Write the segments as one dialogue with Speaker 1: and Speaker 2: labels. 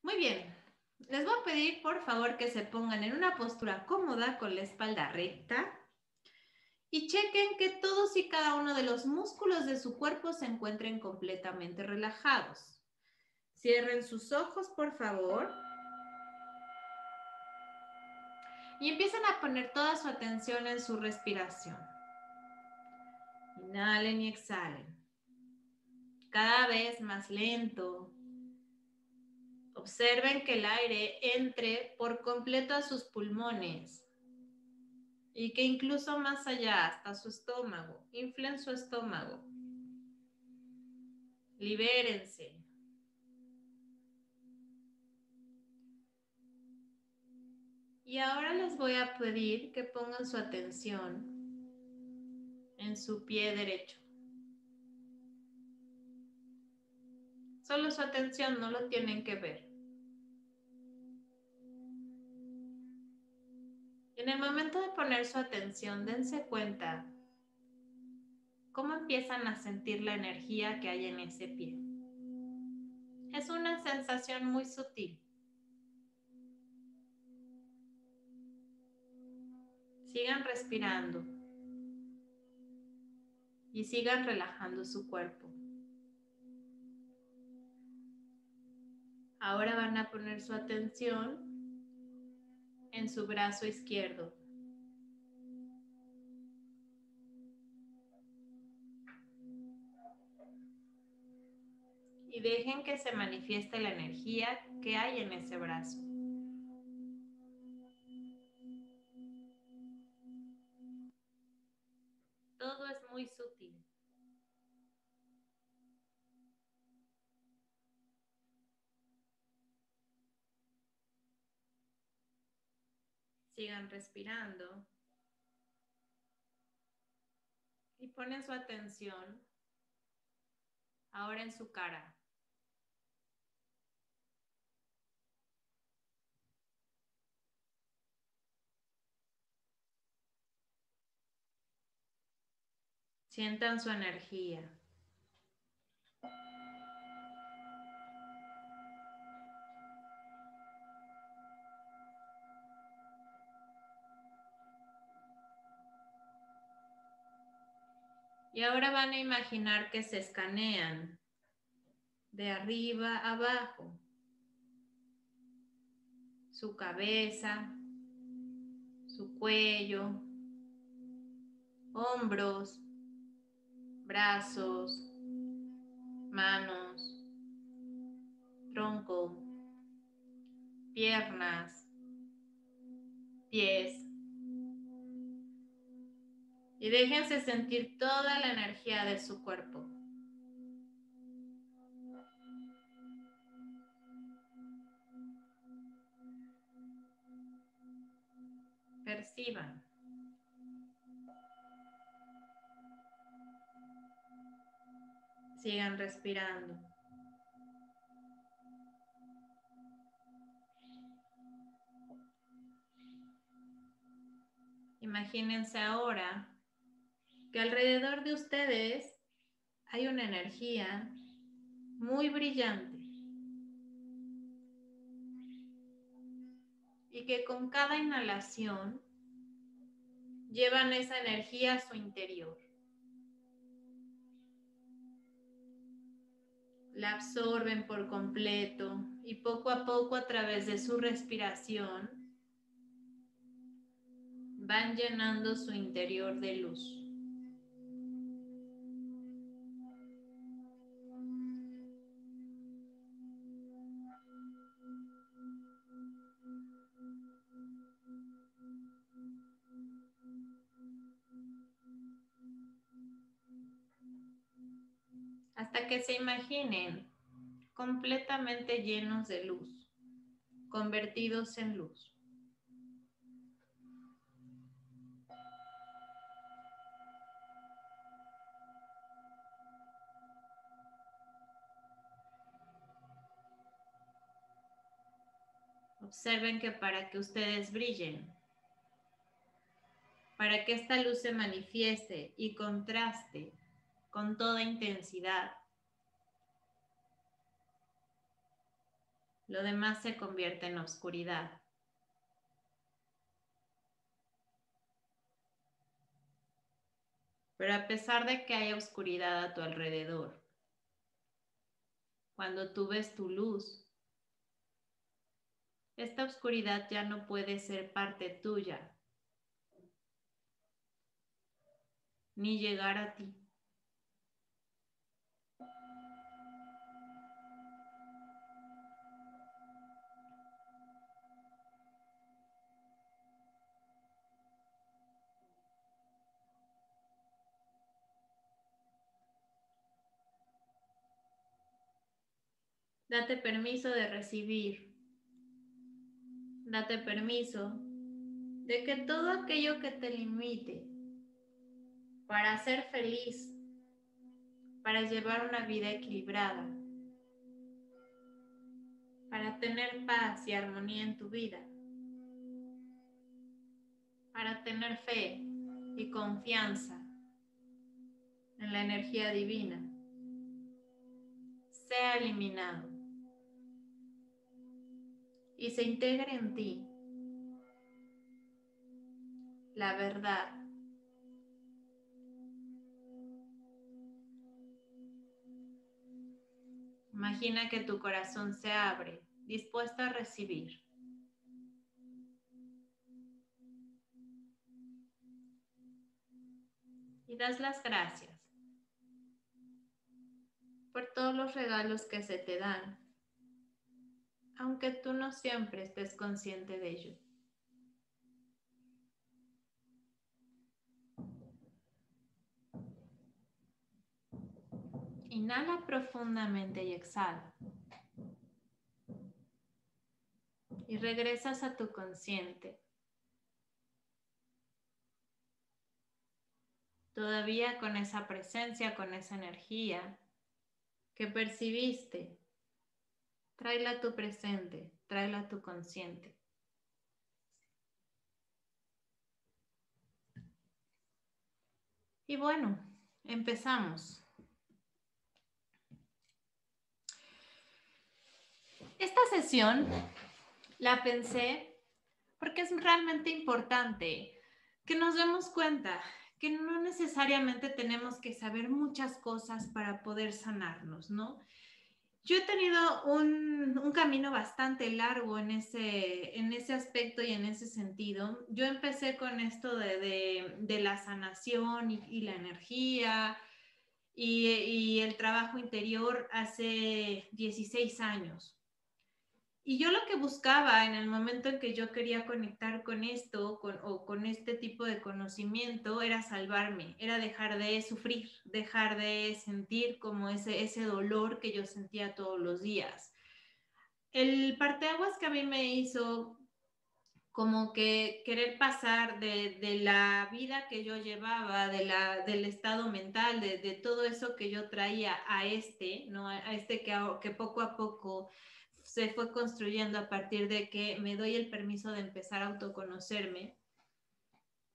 Speaker 1: Muy bien. Les voy a pedir, por favor, que se pongan en una postura cómoda con la espalda recta y chequen que todos y cada uno de los músculos de su cuerpo se encuentren completamente relajados. Cierren sus ojos, por favor. Y empiezan a poner toda su atención en su respiración. Inhalen y exhalen. Cada vez más lento. Observen que el aire entre por completo a sus pulmones y que incluso más allá, hasta su estómago, inflen su estómago. Libérense. Y ahora les voy a pedir que pongan su atención en su pie derecho. Solo su atención, no lo tienen que ver. Y en el momento de poner su atención, dense cuenta cómo empiezan a sentir la energía que hay en ese pie. Es una sensación muy sutil. Sigan respirando y sigan relajando su cuerpo. Ahora van a poner su atención en su brazo izquierdo. Y dejen que se manifieste la energía que hay en ese brazo. Todo es muy sutil. Sigan respirando y ponen su atención ahora en su cara. Sientan su energía. Y ahora van a imaginar que se escanean de arriba a abajo. Su cabeza, su cuello, hombros, brazos, manos, tronco, piernas, pies. Y déjense sentir toda la energía de su cuerpo. Perciban. Sigan respirando. Imagínense ahora que alrededor de ustedes hay una energía muy brillante y que con cada inhalación llevan esa energía a su interior. La absorben por completo y poco a poco a través de su respiración van llenando su interior de luz. Hasta que se imaginen completamente llenos de luz, convertidos en luz. Observen que para que ustedes brillen, para que esta luz se manifieste y contraste con toda intensidad, lo demás se convierte en oscuridad. Pero a pesar de que haya oscuridad a tu alrededor, cuando tú ves tu luz, esta oscuridad ya no puede ser parte tuya, ni llegar a ti. Date permiso de recibir. Date permiso de que todo aquello que te limite para ser feliz, para llevar una vida equilibrada, para tener paz y armonía en tu vida, para tener fe y confianza en la energía divina, sea eliminado y se integre en ti la verdad. Imagina que tu corazón se abre, dispuesto a recibir. Y das las gracias por todos los regalos que se te dan, aunque tú no siempre estés consciente de ello. Inhala profundamente y exhala. Y regresas a tu consciente. Todavía con esa presencia, con esa energía que percibiste, tráela a tu presente, tráela a tu consciente. Y bueno, empezamos. Esta sesión la pensé porque es realmente importante que nos demos cuenta que no necesariamente tenemos que saber muchas cosas para poder sanarnos, ¿no? Yo he tenido un camino bastante largo en ese aspecto y en ese sentido. Yo empecé con esto de la sanación y la energía y el trabajo interior hace 16 años. Y yo lo que buscaba en el momento en que yo quería conectar con esto o con este tipo de conocimiento era salvarme, era dejar de sufrir, dejar de sentir como ese dolor que yo sentía todos los días. El parteaguas que a mí me hizo como que querer pasar de la vida que yo llevaba, del estado mental, de todo eso que yo traía a ¿no? A este que poco a poco se fue construyendo a partir de que me doy el permiso de empezar a autoconocerme,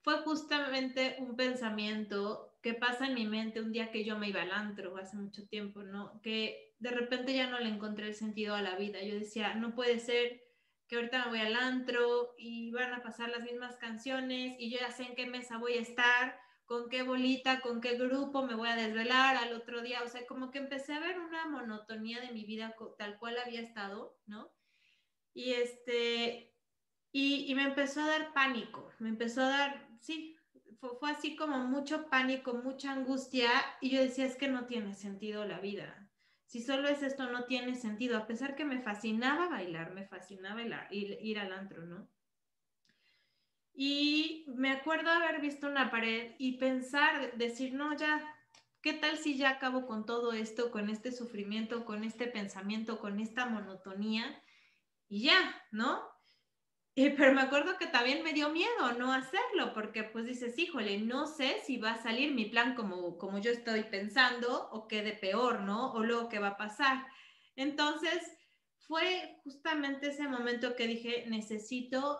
Speaker 1: fue justamente un pensamiento que pasa en mi mente un día que yo me iba al antro hace mucho tiempo, ¿no? Que de repente ya no le encontré el sentido a la vida. Yo decía, no puede ser que ahorita me voy al antro y van a pasar las mismas canciones y yo ya sé en qué mesa voy a estar, con qué bolita, con qué grupo me voy a desvelar al otro día. O sea, como que empecé a ver una monotonía de mi vida tal cual había estado, ¿no? Y y me empezó a dar pánico, me empezó a dar, sí, fue así como mucho pánico, mucha angustia, y yo decía, es que no tiene sentido la vida. Si solo es esto, no tiene sentido, a pesar que me fascinaba bailar, me fascinaba ir al antro, ¿no? Y me acuerdo haber visto una pared y pensar, decir, no, ya, ¿qué tal si ya acabo con todo esto, con este sufrimiento, con este pensamiento, con esta monotonía? Y ya, ¿no? Pero me acuerdo que también me dio miedo no hacerlo, porque pues dices, híjole, no sé si va a salir mi plan como yo estoy pensando o quede peor, ¿no? O luego qué va a pasar. Entonces, fue justamente ese momento que dije, necesito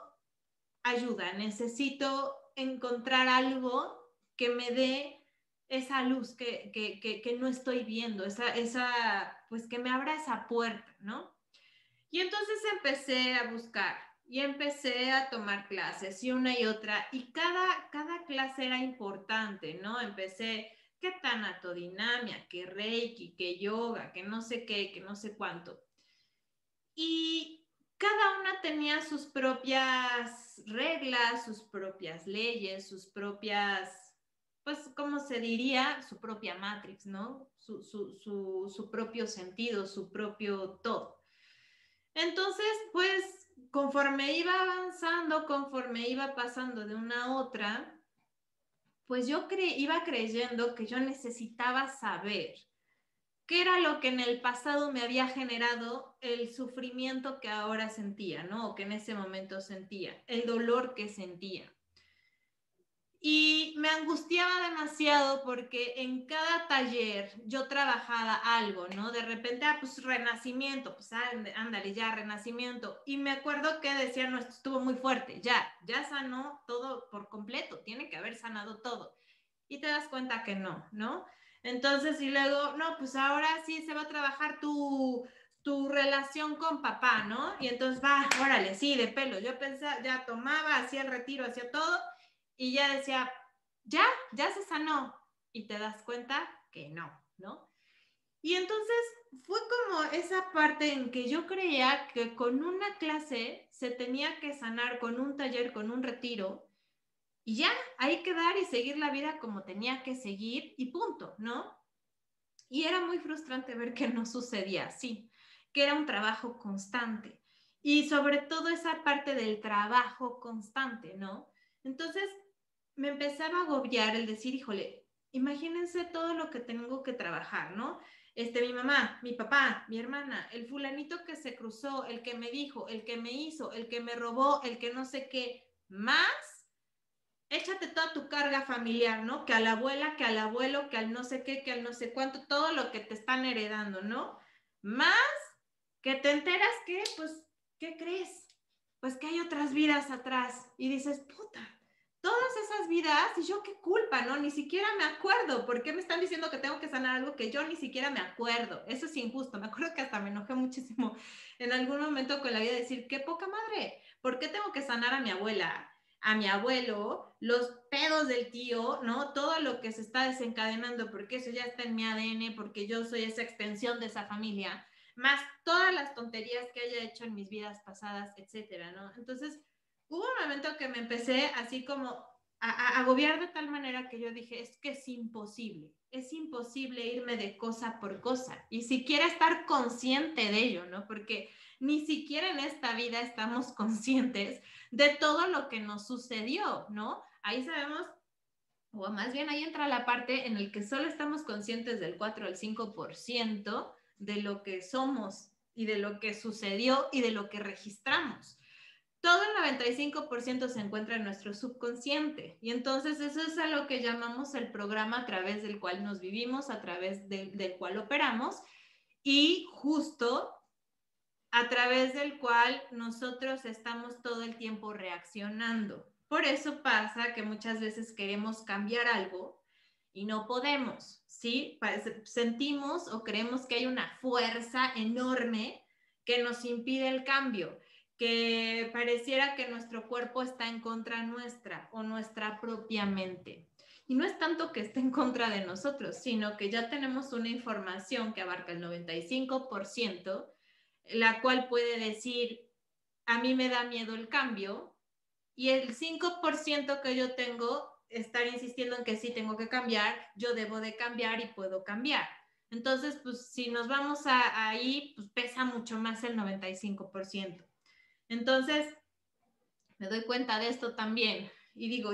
Speaker 1: ayuda, necesito encontrar algo que me dé esa luz que no estoy viendo, pues que me abra esa puerta, ¿no? Y entonces empecé a buscar y empecé a tomar clases y una y otra, y cada clase era importante, ¿no? Empecé que tanatodinamia, que reiki, que yoga, que no sé qué, que no sé cuánto. Y cada una tenía sus propias reglas, sus propias leyes, sus propias, pues, ¿cómo se diría? Su propia matrix, ¿no? Su propio sentido, su propio todo. Entonces, pues, conforme iba avanzando, conforme iba pasando de una a otra, pues yo iba creyendo que yo necesitaba saber qué era lo que en el pasado me había generado el sufrimiento que ahora sentía, ¿no? O que en ese momento sentía, el dolor que sentía. Y me angustiaba demasiado porque en cada taller yo trabajaba algo, ¿no? De repente, pues renacimiento, pues ándale, ya, renacimiento. Y me acuerdo que decía, no, esto estuvo muy fuerte, ya sanó todo por completo, tiene que haber sanado todo. Y te das cuenta que no, ¿no? Entonces, y luego, no, pues ahora sí se va a trabajar tu relación con papá, ¿no? Y entonces va, órale, sí, de pelo. Yo pensaba, ya tomaba, hacía el retiro, hacía todo, y ya decía, ya se sanó. Y te das cuenta que no, ¿no? Y entonces fue como esa parte en que yo creía que con una clase se tenía que sanar, con un taller, con un retiro, y ya, ahí quedar y seguir la vida como tenía que seguir y punto, ¿no? Y era muy frustrante ver que no sucedía así, que era un trabajo constante. Y sobre todo esa parte del trabajo constante, ¿no? Entonces me empezaba a agobiar el decir, híjole, imagínense todo lo que tengo que trabajar, ¿no? Mi mamá, mi papá, mi hermana, el fulanito que se cruzó, el que me dijo, el que me hizo, el que me robó, el que no sé qué, más échate toda tu carga familiar, ¿no? Que a la abuela, que al abuelo, que al no sé qué, que al no sé cuánto, todo lo que te están heredando, ¿no? Más que te enteras que, pues, ¿qué crees? Pues que hay otras vidas atrás. Y dices, puta, todas esas vidas, y yo qué culpa, ¿no? Ni siquiera me acuerdo. ¿Por qué me están diciendo que tengo que sanar algo que yo ni siquiera me acuerdo? Eso es injusto. Me acuerdo que hasta me enojé muchísimo en algún momento con la vida de decir, qué poca madre, ¿por qué tengo que sanar a mi abuela? A mi abuelo, los pedos del tío, ¿no? Todo lo que se está desencadenando, porque eso ya está en mi ADN, porque yo soy esa extensión de esa familia, más todas las tonterías que haya hecho en mis vidas pasadas, etcétera, ¿no? Entonces, hubo un momento que me empecé así como a agobiar de tal manera que yo dije, es que es imposible irme de cosa por cosa, y siquiera estar consciente de ello, ¿no? Porque ni siquiera en esta vida estamos conscientes de todo lo que nos sucedió, ¿no? Ahí sabemos, o más bien ahí entra la parte en la que solo estamos conscientes del 4 al 5% de lo que somos y de lo que sucedió y de lo que registramos. Todo el 95% se encuentra en nuestro subconsciente, y entonces eso es a lo que llamamos el programa a través del cual nos vivimos, a través del cual operamos, y justo a través del cual nosotros estamos todo el tiempo reaccionando. Por eso pasa que muchas veces queremos cambiar algo y no podemos, ¿sí? Sentimos o creemos que hay una fuerza enorme que nos impide el cambio, que pareciera que nuestro cuerpo está en contra nuestra o nuestra propia mente. Y no es tanto que esté en contra de nosotros, sino que ya tenemos una información que abarca el 95%, la cual puede decir, a mí me da miedo el cambio, y el 5% que yo tengo, estar insistiendo en que sí tengo que cambiar, yo debo de cambiar y puedo cambiar. Entonces, pues si nos vamos ahí, pues pesa mucho más el 95%. Entonces, me doy cuenta de esto también y digo,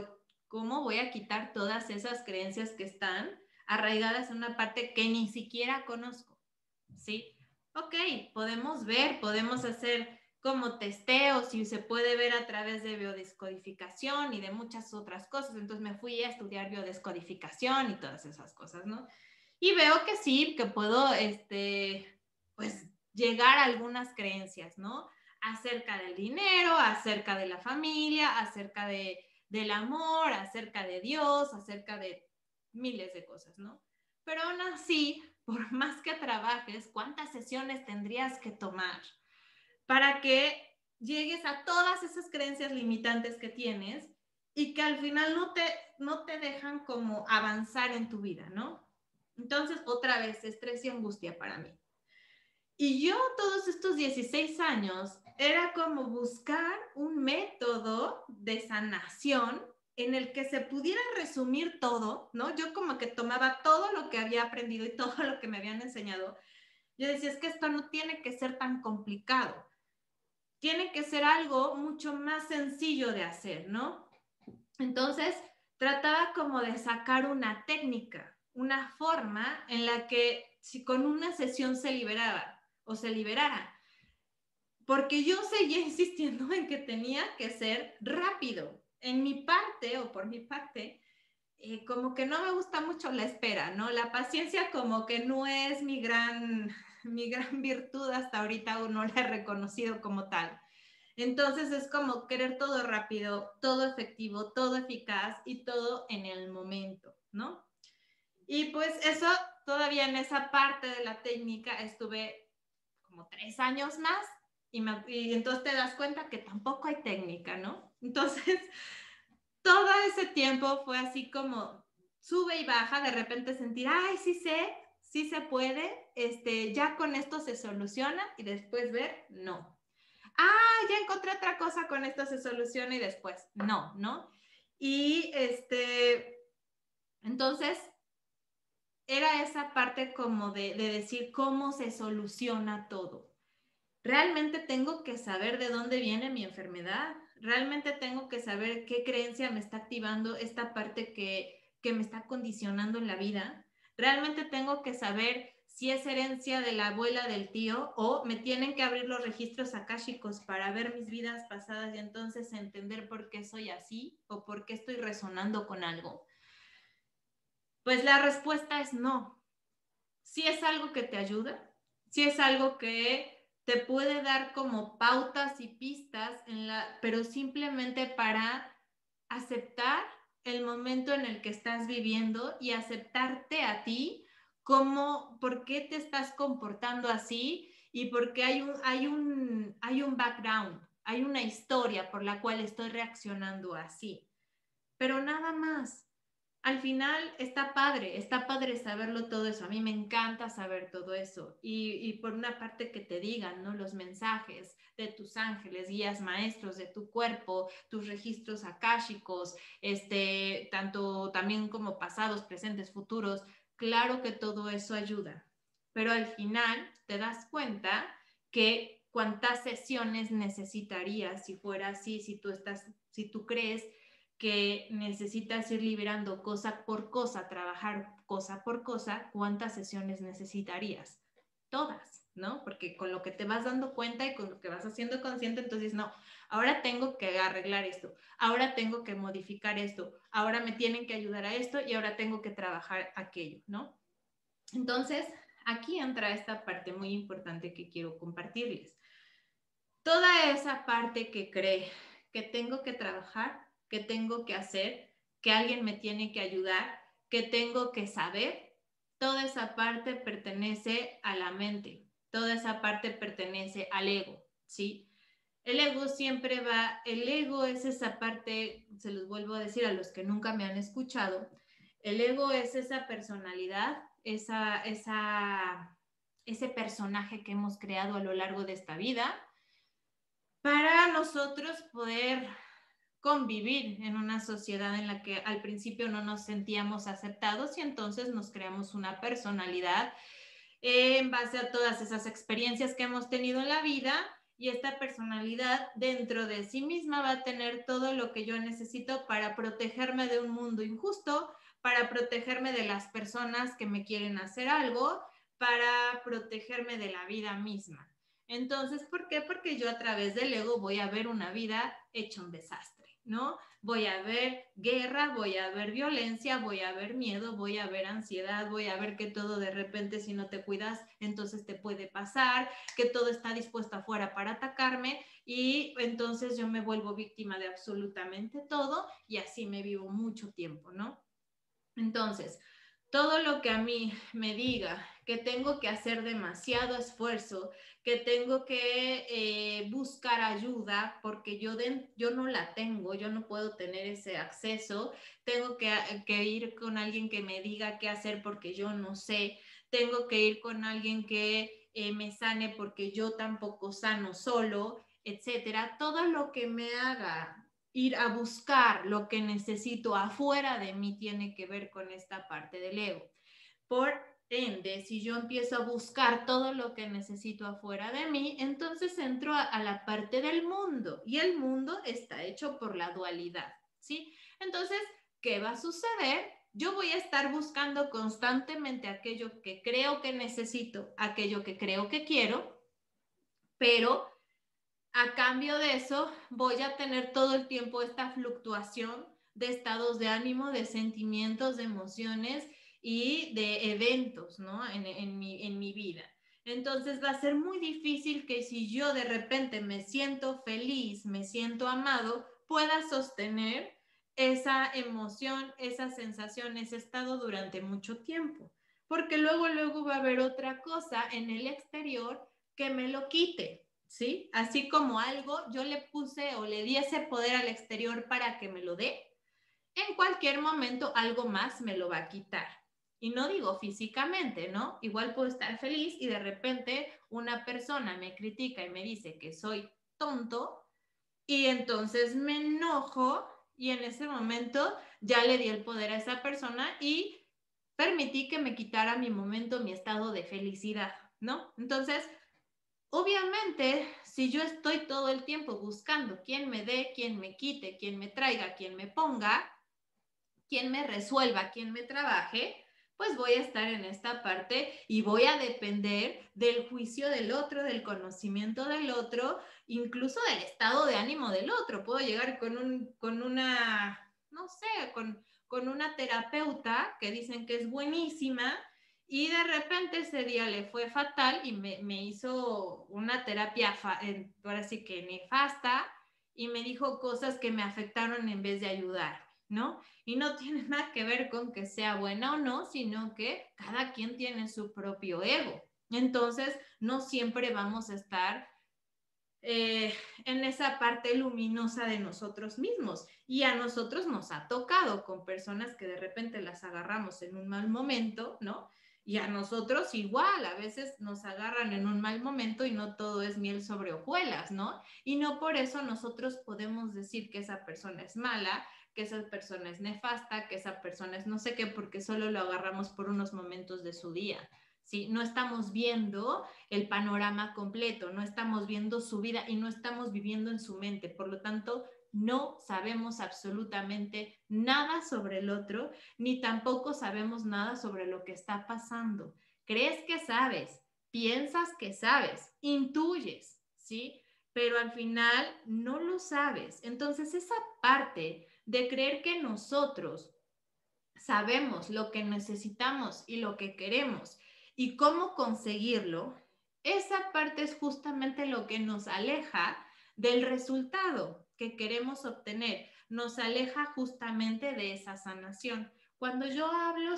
Speaker 1: ¿cómo voy a quitar todas esas creencias que están arraigadas en una parte que ni siquiera conozco? ¿Sí? Ok, podemos ver, podemos hacer como testeos y se puede ver a través de biodescodificación y de muchas otras cosas. Entonces me fui a estudiar biodescodificación y todas esas cosas, ¿no? Y veo que sí, que puedo, pues, llegar a algunas creencias, ¿no? Acerca del dinero, acerca de la familia, acerca del amor, acerca de Dios, acerca de miles de cosas, ¿no? Pero aún así, por más que trabajes, ¿cuántas sesiones tendrías que tomar para que llegues a todas esas creencias limitantes que tienes y que al final no te dejan como avanzar en tu vida, ¿no? Entonces, otra vez, estrés y angustia para mí. Y yo todos estos 16 años era como buscar un método de sanación en el que se pudiera resumir todo, ¿no? Yo como que tomaba todo lo que había aprendido y todo lo que me habían enseñado. Yo decía, es que esto no tiene que ser tan complicado. Tiene que ser algo mucho más sencillo de hacer, ¿no? Entonces, trataba como de sacar una técnica, una forma en la que si con una sesión se liberaba o se liberara, porque yo seguía insistiendo en que tenía que ser rápido. En mi parte, o por mi parte, como que no me gusta mucho la espera, ¿no? La paciencia como que no es mi gran virtud hasta ahorita, aún no la he reconocido como tal. Entonces es como querer todo rápido, todo efectivo, todo eficaz y todo en el momento, ¿no? Y pues eso, todavía en esa parte de la técnica estuve como 3 años más y entonces te das cuenta que tampoco hay técnica, ¿no? Entonces, todo ese tiempo fue así como sube y baja, de repente sentir, ay, sí sé, sí se puede, ya con esto se soluciona y después ver, no. Ah, ya encontré otra cosa, con esto se soluciona y después, no, ¿no? Y entonces, era esa parte como de decir cómo se soluciona todo. Realmente tengo que saber de dónde viene mi enfermedad. Realmente tengo que saber qué creencia me está activando esta parte que me está condicionando en la vida. Realmente tengo que saber si es herencia de la abuela, del tío, o me tienen que abrir los registros akáshicos para ver mis vidas pasadas y entonces entender por qué soy así o por qué estoy resonando con algo. Pues la respuesta es no. Si es algo que te ayuda, si es algo que te puede dar como pautas y pistas, pero simplemente para aceptar el momento en el que estás viviendo y aceptarte a ti, como por qué te estás comportando así y porque hay un background, hay una historia por la cual estoy reaccionando así. Pero nada más. Al final está padre saberlo todo eso. A mí me encanta saber todo eso. Y por una parte que te digan, ¿no? Los mensajes de tus ángeles, guías maestros, de tu cuerpo, tus registros akáshicos, tanto también como pasados, presentes, futuros. Claro que todo eso ayuda. Pero al final te das cuenta que cuántas sesiones necesitarías si fuera así, si tú crees que necesitas ir liberando cosa por cosa, trabajar cosa por cosa, ¿cuántas sesiones necesitarías? Todas, ¿no? Porque con lo que te vas dando cuenta y con lo que vas haciendo consciente, entonces no, ahora tengo que arreglar esto, ahora tengo que modificar esto, ahora me tienen que ayudar a esto y ahora tengo que trabajar aquello, ¿no? Entonces, aquí entra esta parte muy importante que quiero compartirles. Toda esa parte que cree que tengo que trabajar, que tengo que hacer, que alguien me tiene que ayudar, que tengo que saber, toda esa parte pertenece a la mente, toda esa parte pertenece al ego, ¿sí? El ego siempre el ego es esa parte, se los vuelvo a decir a los que nunca me han escuchado, el ego es esa personalidad, ese personaje que hemos creado a lo largo de esta vida, para nosotros poder convivir en una sociedad en la que al principio no nos sentíamos aceptados y entonces nos creamos una personalidad en base a todas esas experiencias que hemos tenido en la vida y esta personalidad dentro de sí misma va a tener todo lo que yo necesito para protegerme de un mundo injusto, para protegerme de las personas que me quieren hacer algo, para protegerme de la vida misma. Entonces, ¿por qué? Porque yo a través del ego voy a ver una vida hecha un desastre, ¿no? Voy a ver guerra, voy a ver violencia, voy a ver miedo, voy a ver ansiedad, voy a ver que todo de repente si no te cuidas, entonces te puede pasar, que todo está dispuesto afuera para atacarme y entonces yo me vuelvo víctima de absolutamente todo y así me vivo mucho tiempo, ¿no? Entonces, todo lo que a mí me diga que tengo que hacer demasiado esfuerzo, que tengo que buscar ayuda porque yo no la tengo, yo no puedo tener ese acceso, tengo que ir con alguien que me diga qué hacer porque yo no sé, tengo que ir con alguien que me sane porque yo tampoco sano solo, etcétera. Todo lo que me haga ir a buscar lo que necesito afuera de mí tiene que ver con esta parte del ego. Por ende, si yo empiezo a buscar todo lo que necesito afuera de mí, entonces entro a la parte del mundo y el mundo está hecho por la dualidad, ¿sí? Entonces, ¿qué va a suceder? Yo voy a estar buscando constantemente aquello que creo que necesito, aquello que creo que quiero, pero a cambio de eso voy a tener todo el tiempo esta fluctuación de estados de ánimo, de sentimientos, de emociones y de eventos, ¿no? En mi vida. Entonces va a ser muy difícil que si yo de repente me siento feliz, me siento amado, pueda sostener esa emoción, esa sensación, ese estado durante mucho tiempo. Porque luego va a haber otra cosa en el exterior que me lo quite, ¿sí? Así como algo yo le puse o le di ese poder al exterior para que me lo dé, en cualquier momento algo más me lo va a quitar. Y no digo físicamente, ¿no? Igual puedo estar feliz y de repente una persona me critica y me dice que soy tonto y entonces me enojo y en ese momento ya le di el poder a esa persona y permití que me quitara mi momento, mi estado de felicidad, ¿no? Entonces, obviamente, si yo estoy todo el tiempo buscando quién me dé, quién me quite, quién me traiga, quién me ponga, quién me resuelva, quién me trabaje, pues voy a estar en esta parte y voy a depender del juicio del otro, del conocimiento del otro, incluso del estado de ánimo del otro. Puedo llegar con una, no sé, con una terapeuta que dicen que es buenísima y de repente ese día le fue fatal y me hizo una terapia, ahora sí que nefasta, y me dijo cosas que me afectaron en vez de ayudar, ¿no? Y no tiene nada que ver con que sea buena o no, sino que cada quien tiene su propio ego. Entonces, no siempre vamos a estar en esa parte luminosa de nosotros mismos. Y a nosotros nos ha tocado con personas que de repente las agarramos en un mal momento, ¿no? Y a nosotros igual, a veces nos agarran en un mal momento y no todo es miel sobre hojuelas, ¿no? Y no por eso nosotros podemos decir que esa persona es mala, que esa persona es nefasta, que esa persona es no sé qué, porque solo lo agarramos por unos momentos de su día. ¿Sí? No estamos viendo el panorama completo, no estamos viendo su vida y no estamos viviendo en su mente. Por lo tanto, no sabemos absolutamente nada sobre el otro, ni tampoco sabemos nada sobre lo que está pasando. Crees que sabes, piensas que sabes, intuyes, ¿sí? Pero al final no lo sabes. Entonces, esa parte de creer que nosotros sabemos lo que necesitamos y lo que queremos y cómo conseguirlo, esa parte es justamente lo que nos aleja del resultado que queremos obtener, nos aleja justamente de esa sanación. Cuando yo hablo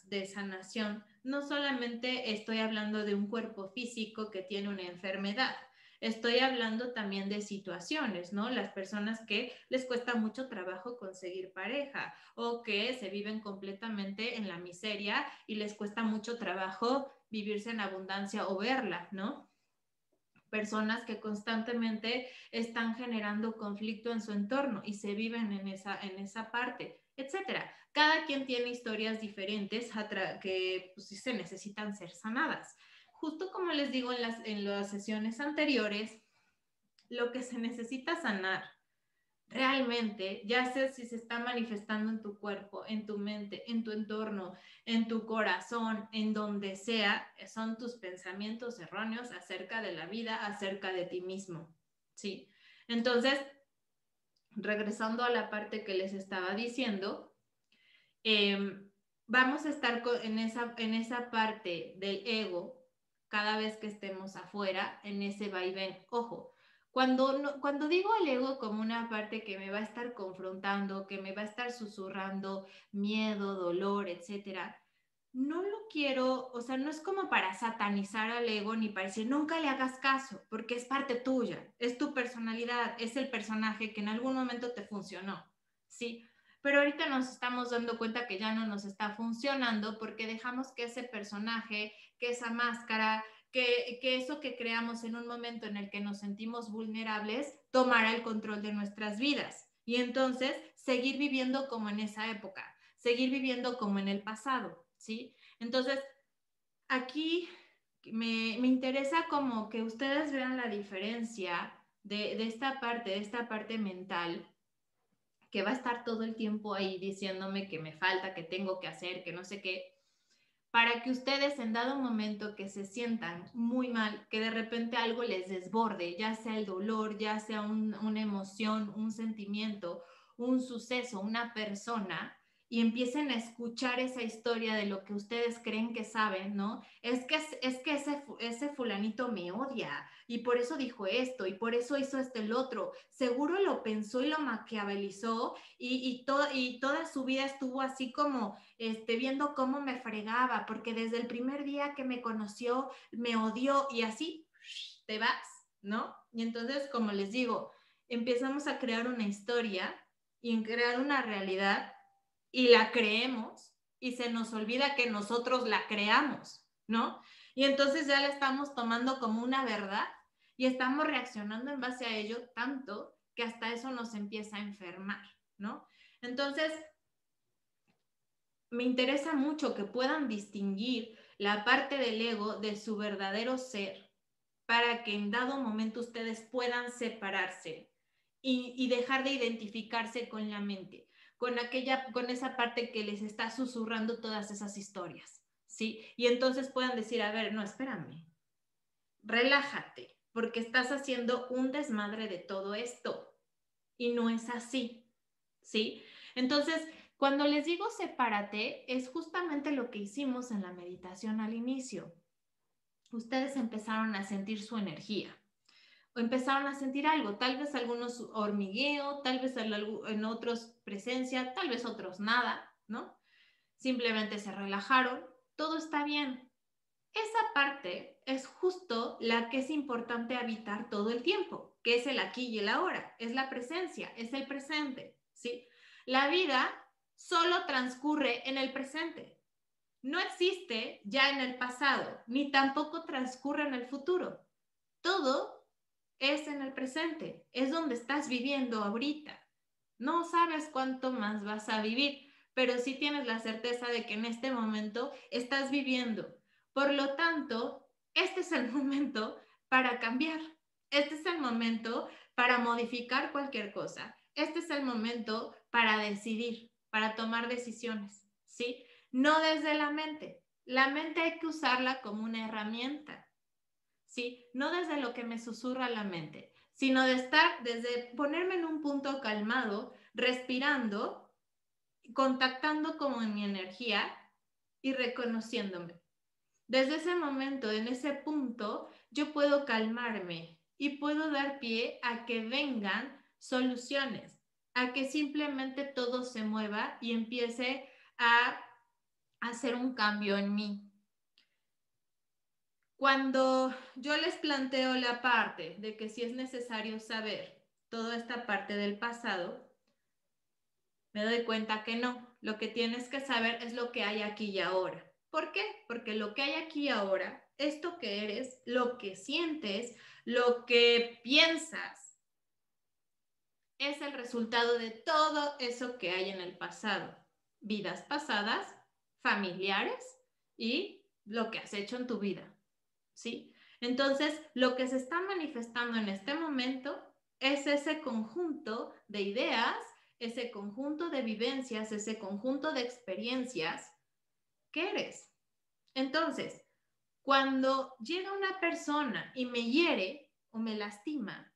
Speaker 1: de sanación, no solamente estoy hablando de un cuerpo físico que tiene una enfermedad, estoy hablando también de situaciones, ¿no? Las personas que les cuesta mucho trabajo conseguir pareja o que se viven completamente en la miseria y les cuesta mucho trabajo vivirse en abundancia o verla, ¿no? Personas que constantemente están generando conflicto en su entorno y se viven en esa parte, etcétera. Cada quien tiene historias diferentes que pues, se necesitan ser sanadas. Justo como les digo en las sesiones anteriores, lo que se necesita sanar realmente, ya sé si se está manifestando en tu cuerpo, en tu mente, en tu entorno, en tu corazón, en donde sea, son tus pensamientos erróneos acerca de la vida, acerca de ti mismo, ¿sí? Entonces, regresando a la parte que les estaba diciendo, vamos a estar en esa parte del ego cada vez que estemos afuera, en ese vaivén. Ojo, cuando digo el ego como una parte que me va a estar confrontando, que me va a estar susurrando miedo, dolor, etcétera, no lo quiero, o sea, no es como para satanizar al ego ni para decir nunca le hagas caso, porque es parte tuya, es tu personalidad, es el personaje que en algún momento te funcionó, ¿sí? Pero ahorita nos estamos dando cuenta que ya no nos está funcionando porque dejamos que ese personaje, que esa máscara, que eso que creamos en un momento en el que nos sentimos vulnerables, tomara el control de nuestras vidas. Y entonces seguir viviendo como en esa época, seguir viviendo como en el pasado, ¿sí? Entonces, aquí me interesa como que ustedes vean la diferencia de esta parte mental que va a estar todo el tiempo ahí diciéndome que me falta, que tengo que hacer, que no sé qué, para que ustedes en dado momento que se sientan muy mal, que de repente algo les desborde, ya sea el dolor, ya sea una emoción, un sentimiento, un suceso, una persona, y empiecen a escuchar esa historia de lo que ustedes creen que saben, ¿no? Es que ese fulanito me odia y por eso dijo esto y por eso hizo el otro. Seguro lo pensó y lo maquiavelizó y toda su vida estuvo así como viendo cómo me fregaba, porque desde el primer día que me conoció me odió y así te vas, ¿no? Y entonces, como les digo, empezamos a crear una historia y crear una realidad y la creemos y se nos olvida que nosotros la creamos, ¿no? Y entonces ya la estamos tomando como una verdad y estamos reaccionando en base a ello tanto que hasta eso nos empieza a enfermar, ¿no? Entonces, me interesa mucho que puedan distinguir la parte del ego de su verdadero ser para que en dado momento ustedes puedan separarse y dejar de identificarse con la mente, con esa parte que les está susurrando todas esas historias, ¿sí? Y entonces puedan decir, a ver, no, espérame, relájate, porque estás haciendo un desmadre de todo esto y no es así, ¿sí? Entonces, cuando les digo sepárate, es justamente lo que hicimos en la meditación al inicio. Ustedes empezaron a sentir su energía o empezaron a sentir algo, tal vez algunos hormigueo, tal vez en otros presencia, tal vez otros nada, ¿no? Simplemente se relajaron, todo está bien. Esa parte es justo la que es importante habitar todo el tiempo, que es el aquí y el ahora, es la presencia, es el presente, ¿sí? La vida solo transcurre en el presente. No existe ya en el pasado, ni tampoco transcurre en el futuro. Todo es en el presente, es donde estás viviendo ahorita. No sabes cuánto más vas a vivir, pero sí tienes la certeza de que en este momento estás viviendo. Por lo tanto, este es el momento para cambiar. Este es el momento para modificar cualquier cosa. Este es el momento para decidir, para tomar decisiones, ¿sí? No desde la mente. La mente hay que usarla como una herramienta, ¿sí? No desde lo que me susurra la mente, sino desde ponerme en un punto calmado, respirando, contactando con mi energía y reconociéndome. Desde ese momento, en ese punto, yo puedo calmarme y puedo dar pie a que vengan soluciones, a que simplemente todo se mueva y empiece a hacer un cambio en mí. Cuando yo les planteo la parte de que si es necesario saber toda esta parte del pasado, me doy cuenta que no. Lo que tienes que saber es lo que hay aquí y ahora. ¿Por qué? Porque lo que hay aquí y ahora, esto que eres, lo que sientes, lo que piensas, es el resultado de todo eso que hay en el pasado. Vidas pasadas, familiares y lo que has hecho en tu vida, ¿sí? Entonces, lo que se está manifestando en este momento es ese conjunto de ideas, ese conjunto de vivencias, ese conjunto de experiencias que eres. Entonces, cuando llega una persona y me hiere o me lastima,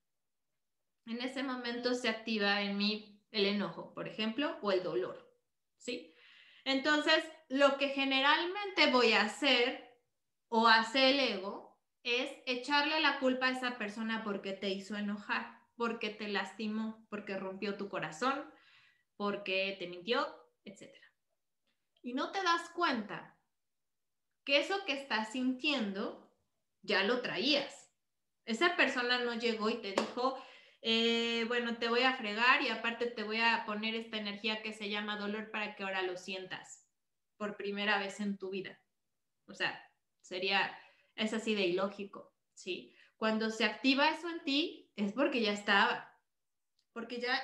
Speaker 1: en ese momento se activa en mí el enojo, por ejemplo, o el dolor, ¿sí? Entonces, lo que generalmente voy a hacer o hace el ego es echarle la culpa a esa persona porque te hizo enojar, porque te lastimó, porque rompió tu corazón, porque te mintió, etc. Y no te das cuenta que eso que estás sintiendo ya lo traías. Esa persona no llegó y te dijo, bueno, te voy a fregar y aparte te voy a poner esta energía que se llama dolor para que ahora lo sientas por primera vez en tu vida. O sea, es así de ilógico, ¿sí? Cuando se activa eso en ti es porque ya estaba,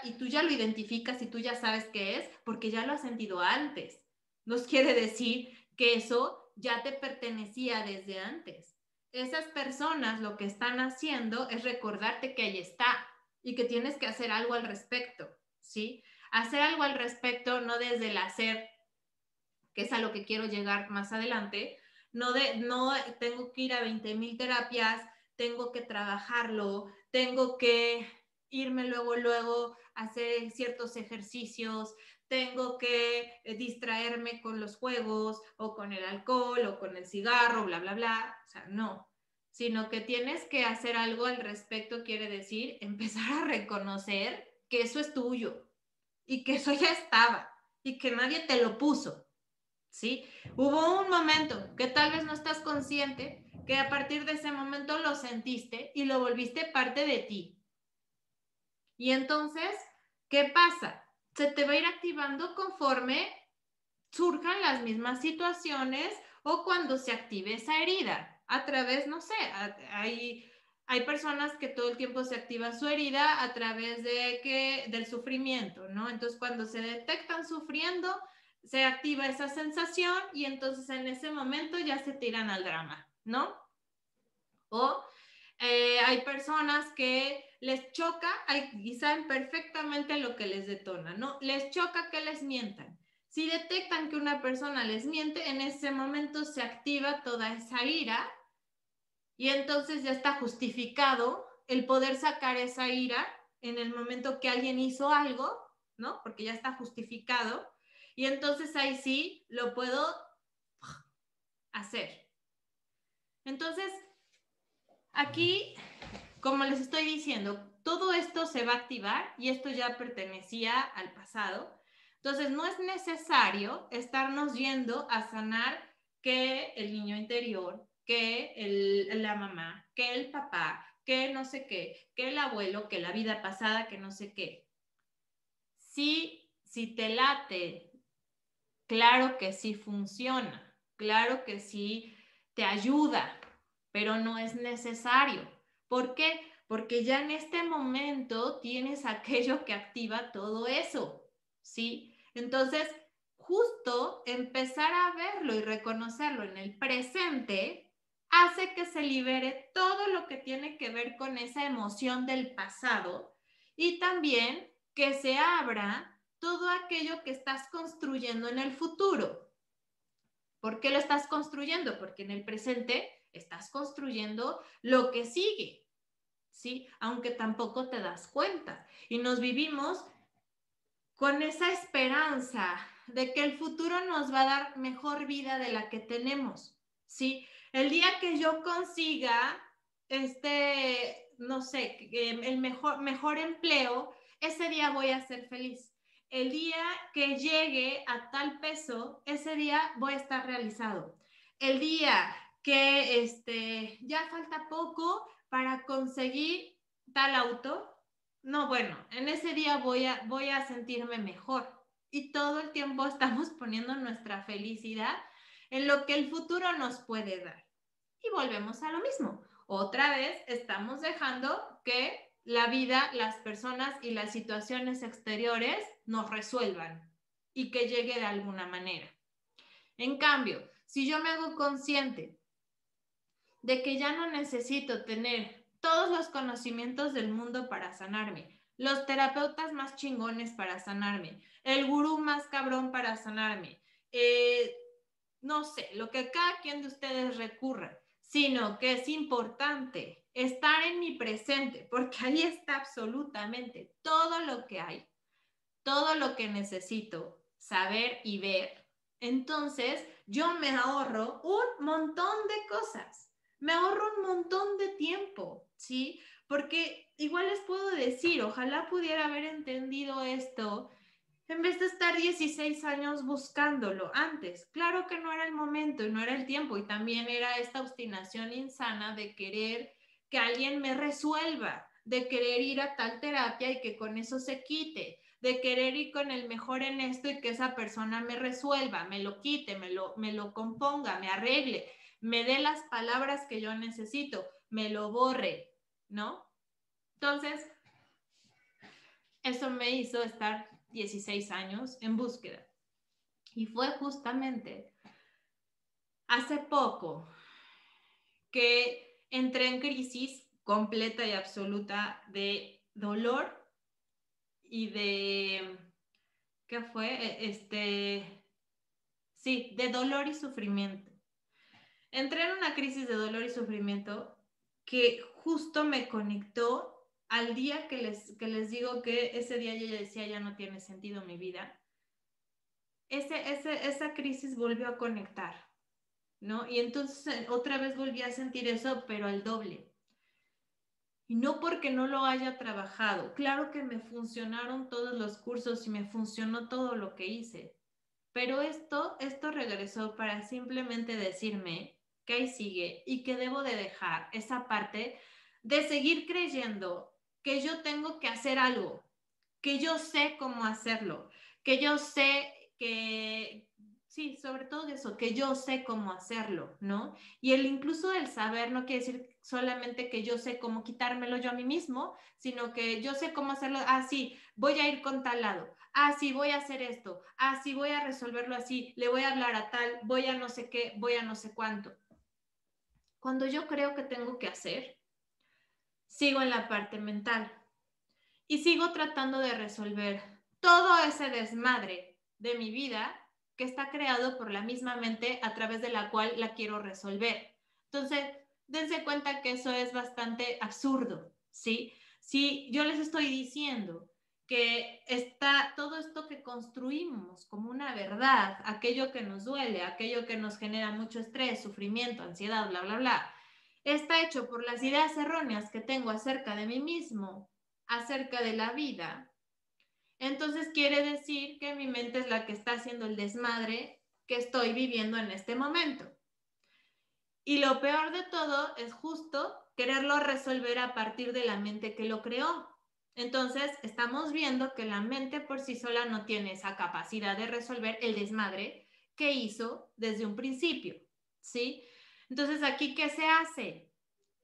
Speaker 1: y tú ya lo identificas y tú ya sabes qué es, porque ya lo has sentido antes. Nos quiere decir que eso ya te pertenecía desde antes. Esas personas lo que están haciendo es recordarte que ahí está y que tienes que hacer algo al respecto, ¿sí? Hacer algo al respecto no desde el hacer, que es a lo que quiero llegar más adelante, no tengo que ir a 20,000 terapias, tengo que trabajarlo, tengo que irme luego a hacer ciertos ejercicios, tengo que distraerme con los juegos o con el alcohol o con el cigarro, bla, bla, bla. O sea, no, sino que tienes que hacer algo al respecto, quiere decir empezar a reconocer que eso es tuyo y que eso ya estaba y que nadie te lo puso. ¿Sí? Hubo un momento que tal vez no estás consciente, que a partir de ese momento lo sentiste y lo volviste parte de ti. Y entonces, ¿qué pasa? Se te va a ir activando conforme surjan las mismas situaciones o cuando se active esa herida. A través, no sé, hay personas que todo el tiempo se activa su herida a través del sufrimiento, ¿no? Entonces, cuando se detectan sufriendo, se activa esa sensación y entonces en ese momento ya se tiran al drama, ¿no? O hay personas que les choca y saben perfectamente lo que les detona, ¿no? Les choca que les mientan. Si detectan que una persona les miente, en ese momento se activa toda esa ira y entonces ya está justificado el poder sacar esa ira en el momento que alguien hizo algo, ¿no? Porque ya está justificado y entonces ahí sí lo puedo hacer. Entonces, aquí, como les estoy diciendo, todo esto se va a activar y esto ya pertenecía al pasado. Entonces, no es necesario estarnos yendo a sanar que el niño interior, que la mamá, que el papá, que no sé qué, que el abuelo, que la vida pasada, que no sé qué. Si te late, claro que sí funciona, claro que sí te ayuda, pero no es necesario. ¿Por qué? Porque ya en este momento tienes aquello que activa todo eso, ¿sí? Entonces, justo empezar a verlo y reconocerlo en el presente hace que se libere todo lo que tiene que ver con esa emoción del pasado y también que se abra todo aquello que estás construyendo en el futuro. ¿Por qué lo estás construyendo? Porque en el presente estás construyendo lo que sigue, ¿sí? Aunque tampoco te das cuenta. Y nos vivimos con esa esperanza de que el futuro nos va a dar mejor vida de la que tenemos, ¿sí? El día que yo consiga no sé, el mejor empleo, ese día voy a ser feliz. El día que llegue a tal peso, ese día voy a estar realizado. El día que ya falta poco para conseguir tal auto, no, bueno, en ese día voy a sentirme mejor. Y todo el tiempo estamos poniendo nuestra felicidad en lo que el futuro nos puede dar. Y volvemos a lo mismo. Otra vez estamos dejando que la vida, las personas y las situaciones exteriores nos resuelvan y que llegue de alguna manera. En cambio, si yo me hago consciente de que ya no necesito tener todos los conocimientos del mundo para sanarme, los terapeutas más chingones para sanarme, el gurú más cabrón para sanarme, no sé, lo que cada quien de ustedes recurra, sino que es importante estar en mi presente, porque ahí está absolutamente todo lo que hay, todo lo que necesito saber y ver. Entonces, yo me ahorro un montón de cosas, me ahorro un montón de tiempo, ¿sí? Porque igual les puedo decir, ojalá pudiera haber entendido esto en vez de estar 16 años buscándolo antes. Claro que no era el momento y no era el tiempo, y también era esta obstinación insana de querer que alguien me resuelva, de querer ir a tal terapia y que con eso se quite, de querer ir con el mejor en esto y que esa persona me resuelva, me lo quite, me lo componga, me arregle, me dé las palabras que yo necesito, me lo borre, ¿no? Entonces, eso me hizo estar 16 años en búsqueda. Y fue justamente hace poco que entré en crisis completa y absoluta de dolor y de, ¿qué fue? Sí, de dolor y sufrimiento. Entré en una crisis de dolor y sufrimiento que justo me conectó al día que les digo que ese día yo decía, ya no tiene sentido mi vida. Esa crisis volvió a conectar, ¿no? Y entonces otra vez volví a sentir eso, pero al doble. Y no porque no lo haya trabajado. Claro que me funcionaron todos los cursos y me funcionó todo lo que hice. Pero esto regresó para simplemente decirme que ahí sigue y que debo de dejar esa parte de seguir creyendo que yo tengo que hacer algo, que yo sé cómo hacerlo, que yo sé que, sí, sobre todo eso, que yo sé cómo hacerlo, ¿no? Y incluso el saber no quiere decir solamente que yo sé cómo quitármelo yo a mí mismo, sino que yo sé cómo hacerlo, sí, voy a ir con tal lado, sí, voy a hacer esto, sí, voy a resolverlo así, le voy a hablar a tal, voy a no sé qué, voy a no sé cuánto. Cuando yo creo que tengo que hacer, sigo en la parte mental y sigo tratando de resolver todo ese desmadre de mi vida que está creado por la misma mente a través de la cual la quiero resolver. Entonces, dense cuenta que eso es bastante absurdo, ¿sí? Si yo les estoy diciendo que está todo esto que construimos como una verdad, aquello que nos duele, aquello que nos genera mucho estrés, sufrimiento, ansiedad, bla, bla, bla, está hecho por las ideas erróneas que tengo acerca de mí mismo, acerca de la vida, entonces quiere decir que mi mente es la que está haciendo el desmadre que estoy viviendo en este momento. Y lo peor de todo es justo quererlo resolver a partir de la mente que lo creó. Entonces estamos viendo que la mente por sí sola no tiene esa capacidad de resolver el desmadre que hizo desde un principio, ¿sí? Entonces aquí, ¿qué se hace?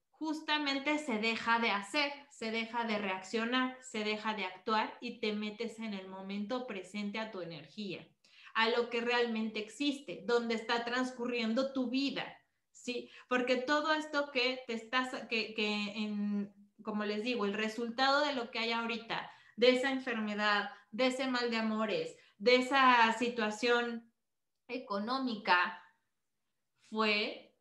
Speaker 1: Justamente se deja de hacer, se deja de reaccionar, se deja de actuar y te metes en el momento presente a tu energía, a lo que realmente existe, donde está transcurriendo tu vida, ¿sí? Porque todo esto que te estás, como les digo, el resultado de lo que hay ahorita, de esa enfermedad, de ese mal de amores, de esa situación económica, fue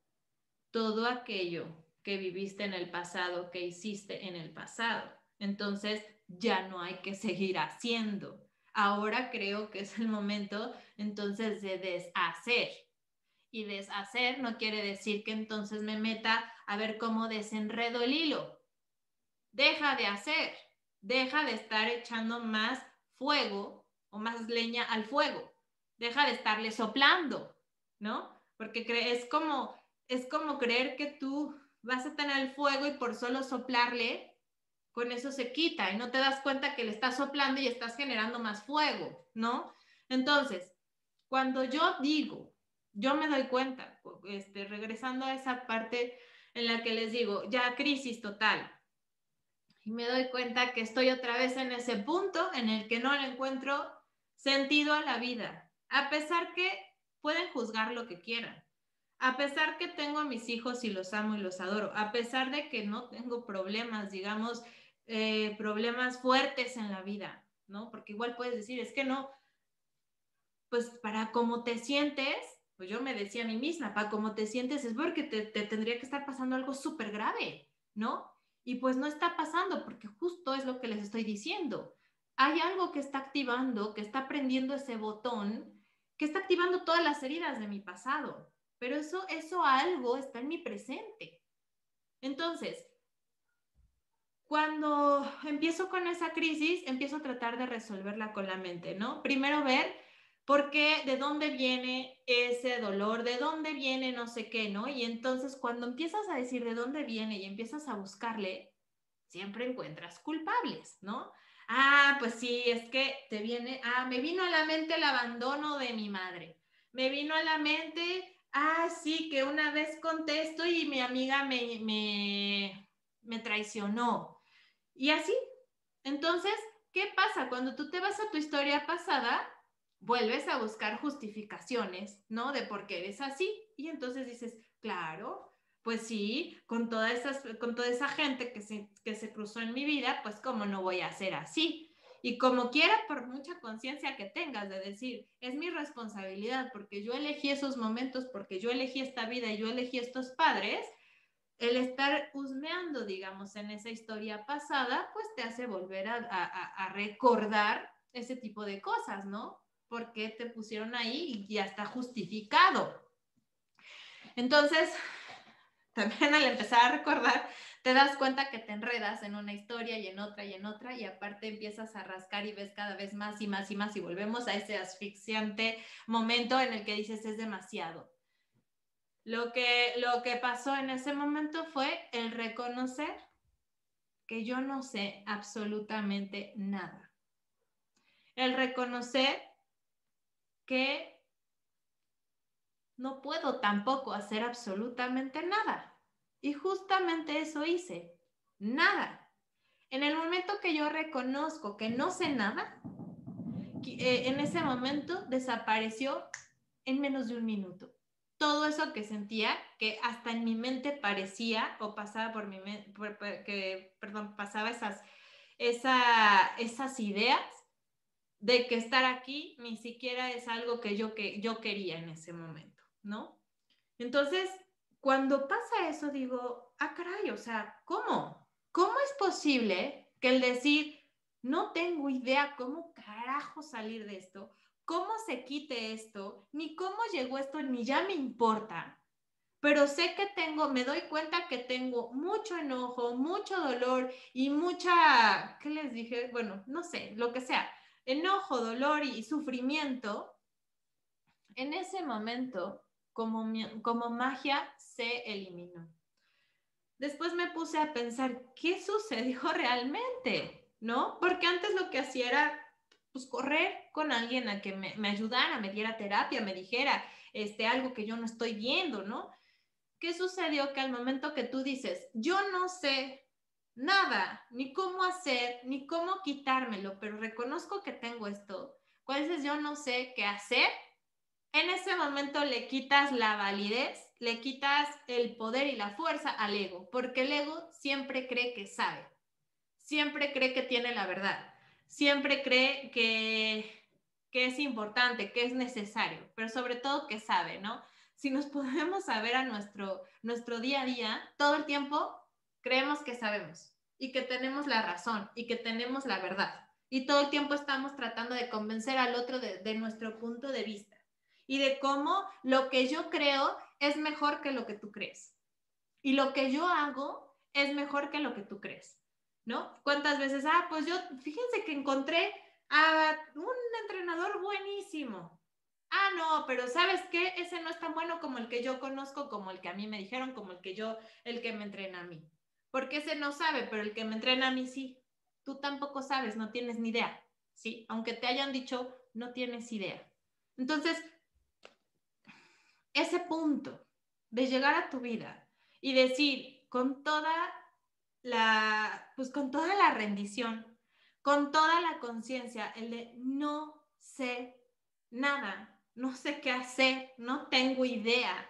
Speaker 1: todo aquello que viviste en el pasado, que hiciste en el pasado. Entonces ya no hay que seguir haciendo. Ahora creo que es el momento entonces de deshacer. Y deshacer no quiere decir que entonces me meta a ver cómo desenredo el hilo. Deja de hacer, deja de estar echando más fuego o más leña al fuego. Deja de estarle soplando, ¿no? Porque es como creer que tú vas a tener el fuego y por solo soplarle, con eso se quita y no te das cuenta que le estás soplando y estás generando más fuego, ¿no? Entonces, cuando yo digo, yo me doy cuenta, regresando a esa parte en la que les digo, ya crisis total, y me doy cuenta que estoy otra vez en ese punto en el que no le encuentro sentido a la vida, a pesar que pueden juzgar lo que quieran, a pesar que tengo a mis hijos y los amo y los adoro, a pesar de que no tengo problemas, digamos, problemas fuertes en la vida, ¿no? Porque igual puedes decir, es que no, pues para cómo te sientes, pues yo me decía a mí misma, para cómo te sientes es porque te tendría que estar pasando algo súper grave, ¿no? Y pues no está pasando porque justo es lo que les estoy diciendo. Hay algo que está activando, que está prendiendo ese botón, que está activando todas las heridas de mi pasado, pero eso algo está en mi presente. Entonces, cuando empiezo con esa crisis, empiezo a tratar de resolverla con la mente, ¿no? Primero ver por qué, de dónde viene ese dolor, de dónde viene no sé qué, ¿no? Y entonces cuando empiezas a decir de dónde viene y empiezas a buscarle, siempre encuentras culpables, ¿no? Ah, pues sí, es que me vino a la mente el abandono de mi madre. Me vino a la mente, sí, que una vez contesto y mi amiga me traicionó. Y así. Entonces, ¿qué pasa? Cuando tú te vas a tu historia pasada, vuelves a buscar justificaciones, ¿no? De por qué eres así. Y entonces dices, claro, pues sí, con toda esa gente que se cruzó en mi vida, pues cómo no voy a ser así. Y como quiera, por mucha conciencia que tengas de decir, es mi responsabilidad porque yo elegí esos momentos, porque yo elegí esta vida y yo elegí estos padres, el estar husmeando, digamos, en esa historia pasada, pues te hace volver a recordar ese tipo de cosas, ¿no? Porque te pusieron ahí y ya está justificado. Entonces, también al empezar a recordar, te das cuenta que te enredas en una historia y en otra y en otra, y aparte empiezas a rascar y ves cada vez más y más y más, y volvemos a ese asfixiante momento en el que dices es demasiado. Lo que pasó en ese momento fue el reconocer que yo no sé absolutamente nada. El reconocer que no puedo tampoco hacer absolutamente nada. Y justamente eso hice, nada. En el momento que yo reconozco que no sé nada, en ese momento desapareció en menos de un minuto. Todo eso que sentía, que hasta en mi mente parecía o pasaba por mi mente, pasaba esas ideas de que estar aquí ni siquiera es algo que yo quería en ese momento, ¿no? Entonces, cuando pasa eso, digo, caray, o sea, ¿cómo? ¿Cómo es posible que el decir, no tengo idea cómo carajo salir de esto, cómo se quite esto, ni cómo llegó esto, ni ya me importa, pero sé que me doy cuenta que tengo mucho enojo, mucho dolor y mucha, ¿qué les dije? Bueno, no sé, lo que sea, enojo, dolor y sufrimiento, en ese momento, como magia, se eliminó. Después me puse a pensar, ¿qué sucedió realmente? ¿No? Porque antes lo que hacía era pues correr con alguien a que me ayudara, me diera terapia, me dijera algo que yo no estoy viendo, ¿no? ¿Qué sucedió? Que al momento que tú dices, yo no sé nada, ni cómo hacer, ni cómo quitármelo, pero reconozco que tengo esto, cuando dices yo no sé qué hacer, en ese momento le quitas la validez, le quitas el poder y la fuerza al ego, porque el ego siempre cree que sabe, siempre cree que tiene la verdad, siempre cree que es importante, que es necesario, pero sobre todo que sabe, ¿no? Si nos podemos saber a nuestro día a día, todo el tiempo creemos que sabemos y que tenemos la razón y que tenemos la verdad. Y todo el tiempo estamos tratando de convencer al otro de nuestro punto de vista y de cómo lo que yo creo es mejor que lo que tú crees. Y lo que yo hago es mejor que lo que tú crees, ¿no? ¿Cuántas veces? Pues yo, fíjense que encontré a un entrenador buenísimo. No, pero ¿sabes qué? Ese no es tan bueno como el que yo conozco, como el que a mí me dijeron, como el que me entrena a mí. Porque ese no sabe, pero el que me entrena a mí sí. Tú tampoco sabes, no tienes ni idea, ¿sí? Aunque te hayan dicho, no tienes idea. Entonces, ese punto de llegar a tu vida y decir con toda la rendición, con toda la conciencia, el de no sé nada, no sé qué hacer, no tengo idea.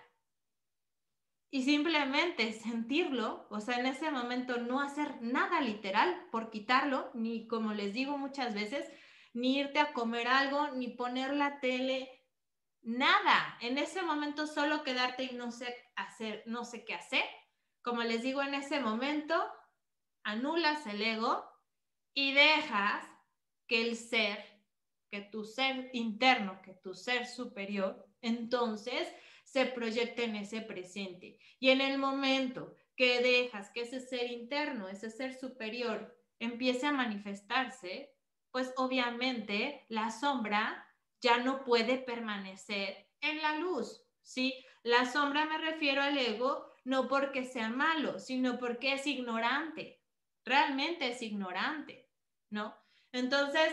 Speaker 1: Y simplemente sentirlo, o sea, en ese momento no hacer nada literal por quitarlo, ni como les digo muchas veces, ni irte a comer algo, ni poner la tele, nada. En ese momento solo quedarte y no sé qué hacer. Como les digo, en ese momento anulas el ego y dejas que que tu ser interno, que tu ser superior, entonces se proyecte en ese presente. Y en el momento que dejas que ese ser interno, ese ser superior, empiece a manifestarse, pues obviamente la sombra ya no puede permanecer en la luz, ¿sí? La sombra me refiero al ego, no porque sea malo, sino porque es ignorante. Realmente es ignorante, ¿no? Entonces,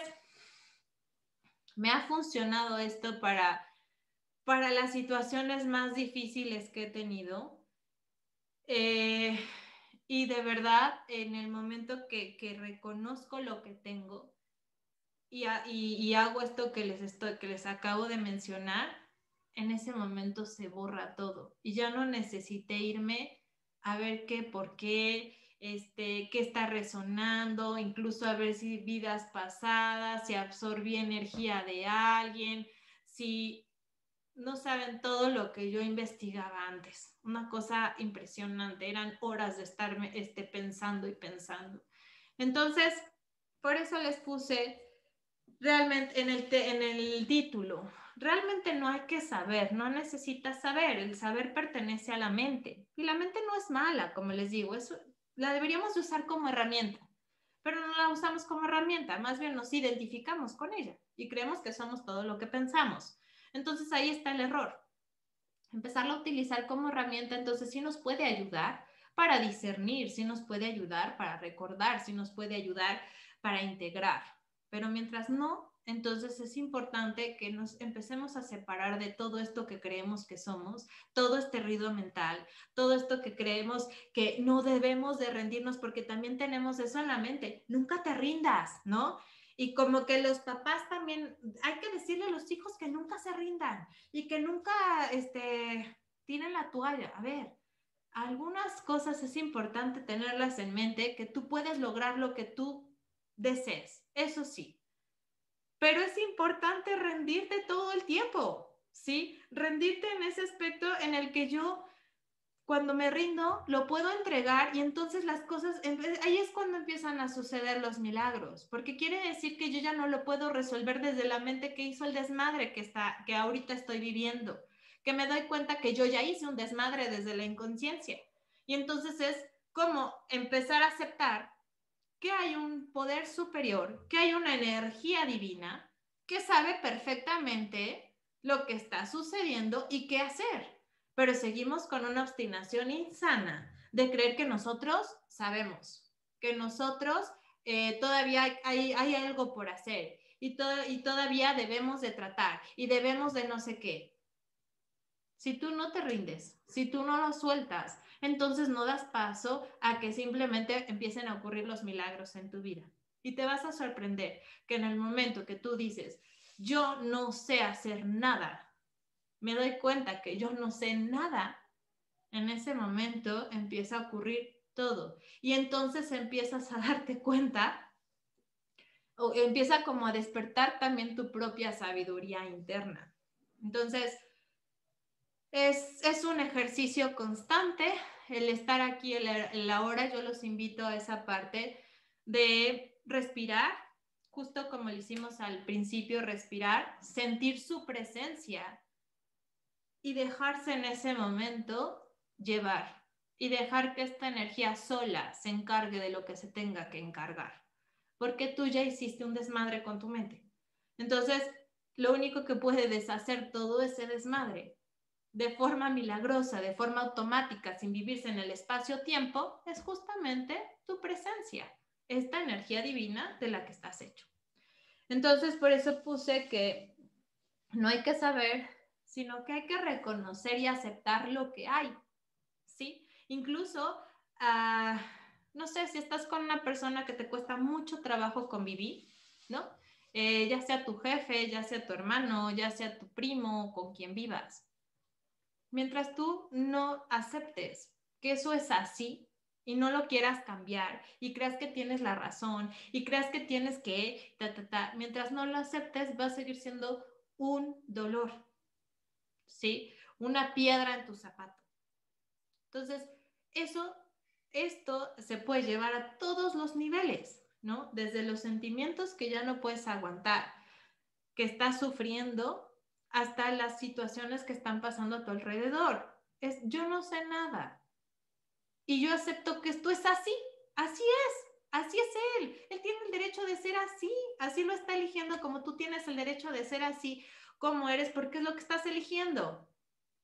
Speaker 1: me ha funcionado esto para las situaciones más difíciles que he tenido. Y de verdad, en el momento que reconozco lo que tengo y hago esto que les acabo de mencionar, en ese momento se borra todo. Y ya no necesité irme a ver qué, por qué, qué está resonando, incluso a ver si vidas pasadas, si absorbí energía de alguien, si no saben todo lo que yo investigaba antes. Una cosa impresionante, eran horas de estarme pensando y pensando. Entonces, por eso les puse realmente en el título, realmente no hay que saber, no necesitas saber, el saber pertenece a la mente. Y la mente no es mala, como les digo, eso la deberíamos de usar como herramienta, pero no la usamos como herramienta, más bien nos identificamos con ella y creemos que somos todo lo que pensamos. Entonces ahí está el error. Empezarla a utilizar como herramienta, entonces sí nos puede ayudar para discernir, sí nos puede ayudar para recordar, sí nos puede ayudar para integrar. Pero mientras no, entonces es importante que nos empecemos a separar de todo esto que creemos que somos, todo este ruido mental, todo esto que creemos que no debemos de rendirnos, porque también tenemos eso en la mente. Nunca te rindas, ¿no? Y como que los papás también, hay que decirle a los hijos que nunca se rindan y que nunca tiren la toalla. A ver, algunas cosas es importante tenerlas en mente, que tú puedes lograr lo que tú desees, eso sí, pero es importante rendirte todo el tiempo, ¿sí? Rendirte en ese aspecto en el que yo, cuando me rindo, lo puedo entregar y entonces las cosas, ahí es cuando empiezan a suceder los milagros, porque quiere decir que yo ya no lo puedo resolver desde la mente que hizo el desmadre que ahorita estoy viviendo, que me doy cuenta que yo ya hice un desmadre desde la inconsciencia. Y entonces es como empezar a aceptar que hay un poder superior, que hay una energía divina que sabe perfectamente lo que está sucediendo y qué hacer. Pero seguimos con una obstinación insana de creer que nosotros sabemos, que nosotros todavía hay algo por hacer y todavía debemos de tratar y debemos de no sé qué. Si tú no te rindes, si tú no lo sueltas, entonces no das paso a que simplemente empiecen a ocurrir los milagros en tu vida. Y te vas a sorprender que en el momento que tú dices, yo no sé hacer nada, me doy cuenta que yo no sé nada, en ese momento empieza a ocurrir todo. Y entonces empiezas a darte cuenta o empieza como a despertar también tu propia sabiduría interna. Entonces, es un ejercicio constante el estar aquí en la hora. Yo los invito a esa parte de respirar, justo como lo hicimos al principio, respirar, sentir su presencia y dejarse en ese momento llevar y dejar que esta energía sola se encargue de lo que se tenga que encargar, porque tú ya hiciste un desmadre con tu mente. Entonces, lo único que puede deshacer todo ese desmadre de forma milagrosa, de forma automática, sin vivirse en el espacio-tiempo, es justamente tu presencia, esta energía divina de la que estás hecho. Entonces, por eso puse que no hay que saber, sino que hay que reconocer y aceptar lo que hay, ¿sí? Incluso, no sé, si estás con una persona que te cuesta mucho trabajo convivir, ¿no? Ya sea tu jefe, ya sea tu hermano, ya sea tu primo, con quien vivas. Mientras tú no aceptes que eso es así y no lo quieras cambiar y creas que tienes la razón y creas que tienes que, mientras no lo aceptes va a seguir siendo un dolor, ¿sí? Una piedra en tu zapato. Entonces, esto se puede llevar a todos los niveles, ¿no? Desde los sentimientos que ya no puedes aguantar, que estás sufriendo, hasta las situaciones que están pasando a tu alrededor. Yo no sé nada. y yo acepto que esto es así es él. Él tiene el derecho de ser así lo está eligiendo, como tú tienes el derecho de ser así como eres, porque es lo que estás eligiendo.